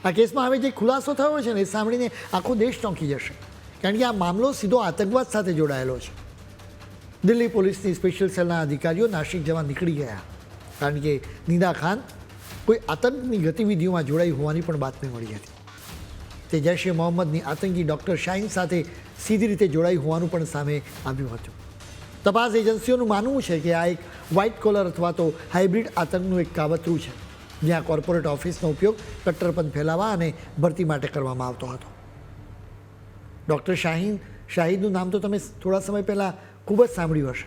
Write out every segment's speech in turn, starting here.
આ કેસમાં હવે જે ખુલાસો થયો છે ને એ સાંભળીને આખો દેશ ચોંકી જશે, કારણ કે આ મામલો સીધો આતંકવાદ સાથે જોડાયેલો છે. દિલ્હી પોલીસની સ્પેશિયલ સેલના અધિકારીઓ નાસિક જવા નીકળી ગયા, કારણ કે નિદા ખાન કોઈ આતંકની ગતિવિધિઓમાં જોડાઈ હોવાની પણ બાતમી મળી હતી. તે જૈશ એ મોહમ્મદની આતંકી ડૉક્ટર શાહીન સાથે સીધી રીતે જોડાઈ હોવાનું પણ સામે આવ્યું હતું. તપાસ એજન્સીઓનું માનવું છે કે આ એક વ્હાઇટ કોલર અથવા તો હાઇબ્રિડ આતંકનું એક કાવતરું છે, જ્યાં કોર્પોરેટ ઓફિસનો ઉપયોગ કટ્ટરપંથ ફેલાવવા અને ભરતી માટે કરવામાં આવતો હતો. ડૉક્ટર શાહિદનું નામ તો તમે થોડા સમય પહેલાં ખૂબ જ સાંભળ્યું હશે.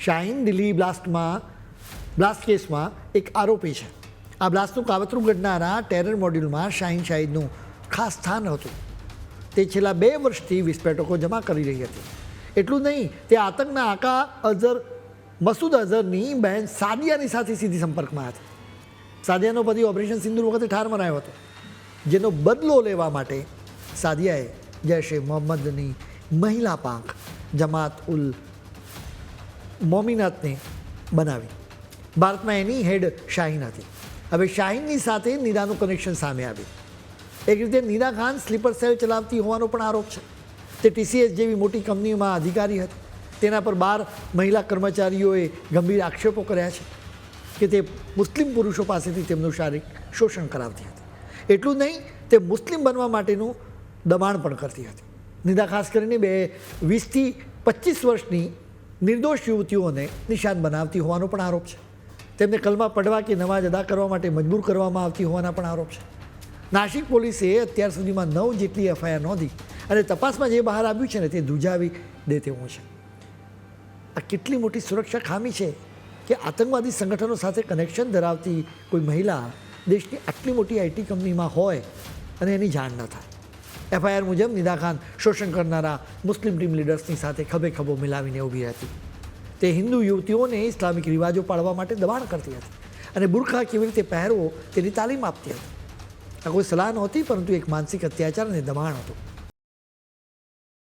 શાહીન દિલ્હી બ્લાસ્ટ કેસમાં એક આરોપી છે. આ બ્લાસ્ટનું કાવતરું ઘડનારા ટેરર મોડ્યુલમાં શાહિદનું ખાસ સ્થાન હતું. તે છેલ્લા 2 વર્ષથી વિસ્ફોટકો જમા કરી રહી હતી. એટલું નહીં, તે આતંકના આકા મસૂદ અઝહરની બહેન સાદિયાની સાથે સીધી સંપર્કમાં હતી. સાદિયાનો પતિ ઓપરેશન સિંદૂર વખતે ઠાર મરાયો હતો, જેનો બદલો લેવા માટે સાદિયાએ જૈશ એ મોહમ્મદની મહિલા પાંખ જમાત ઉલ મોમિનાતને બનાવી. ભારતમાં એની હેડ શાહીન હતી. હવે શાહીનની સાથે નિદાનું કનેક્શન સામે આવ્યું. એક રીતે નિદા ખાન સ્લીપર સેલ ચલાવતી હોવાનો પણ આરોપ છે. તે TCS જેવી મોટી કંપનીમાં અધિકારી હતી. તેના પર 12 મહિલા કર્મચારીઓએ ગંભીર આક્ષેપો કર્યા છે કે તે મુસ્લિમ પુરુષો પાસેથી તેમનું શારીરિક શોષણ કરાવતી હતી. એટલું નહીં, તે મુસ્લિમ બનવા માટેનું દબાણ પણ કરતી હતી. નિદા ખાસ કરીને 20 થી 25 વર્ષની નિર્દોષ યુવતીઓને નિશાન બનાવતી હોવાનો પણ આરોપ છે. તેમને કલમા પડવા કે નમાઝ અદા કરવા માટે મજબૂર કરવામાં આવતી હોવાના પણ આરોપ છે. નાસિક પોલીસે અત્યાર સુધીમાં 9 જેટલી FIR નોંધી અને તપાસમાં જે બહાર આવ્યું છે ને તે ધ્રુજાવી દે તેવું છે. આ કેટલી મોટી સુરક્ષા ખામી છે કે આતંકવાદી સંગઠનો સાથે કનેક્શન ધરાવતી કોઈ મહિલા દેશની આટલી મોટી IT કંપનીમાં હોય અને એની જાણ ન થાય. FIR મુજબ નિદા ખાન શોષણ કરનારા મુસ્લિમ ટીમ લીડર્સની સાથે ખભે ખભો મિલાવીને ઊભી હતી. તે હિન્દુ યુવતીઓને ઇસ્લામિક રિવાજો પાળવા માટે દબાણ કરતી હતી અને બુરખા કેવી રીતે પહેરવો તેની તાલીમ આપતી હતી. આ કોઈ સલાહ નહોતી, પરંતુ એક માનસિક અત્યાચાર અને દબાણ હતું.